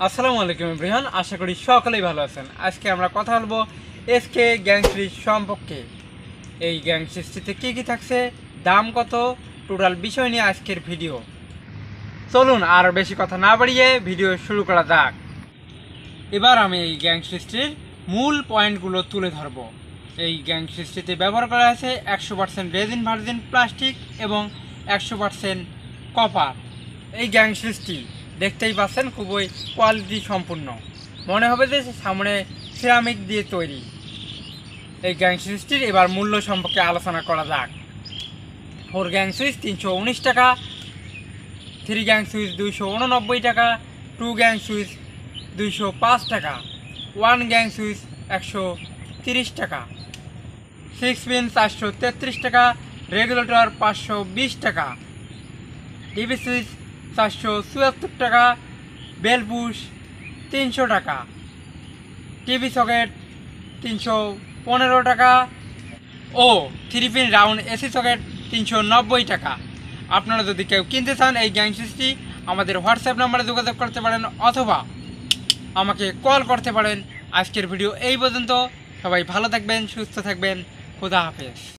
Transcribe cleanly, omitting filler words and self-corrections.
আসসালামু আলাইকুম এভরিওয়ান, আশা করি সকলেই ভালো আছেন। আজকে আমরা কথা বলবো এসকে গ্যাং সিরিজ সম্পর্কে। এই গ্যাং সিরিজটিতে কী কী থাকছে, দাম কত, টোটাল বিষয় নিয়ে আজকের ভিডিও। চলুন আর বেশি কথা না বাড়িয়ে ভিডিও শুরু করা যাক। এবার আমি এই গ্যাং সিরিজটির মূল পয়েন্টগুলো তুলে ধরব। এই গ্যাং সিরিজটিতে ব্যবহার করা হয়েছে 100% রেজিন ভার্জিন প্লাস্টিক এবং 100% কপার। এই গ্যাং সিরিজটি দেখতেই পাচ্ছেন খুবই কোয়ালিটি সম্পূর্ণ, মনে হবে যে সামনে সিরামিক দিয়ে তৈরি। এই গ্যাং সুইচটির এবার মূল্য সম্পর্কে আলোচনা করা যাক। 4 গ্যাং সুইচ 319 টাকা, 3 গ্যাং সুইচ 289 টাকা, 2 গ্যাং সুইচ 205 টাকা, 1 গ্যাং সুইচ 130 টাকা, 6 পিন 433 টাকা, রেগুলেটর 520 টাকা, টিভি সুইচ 474 টাকা, বেল পুশ 300 টাকা, টিভি সকেট 315 টাকা ও 3 পিন রাউন্ড এসি সকেট 390 টাকা। আপনারা যদি কেউ কিনতে চান এই গ্যাং সুইচটি আমাদের হোয়াটসঅ্যাপ নাম্বারে যোগাযোগ করতে পারেন অথবা আমাকে কল করতে পারেন। আজকের ভিডিও এই পর্যন্ত। সবাই ভালো থাকবেন, সুস্থ থাকবেন। খোদা হাফেজ।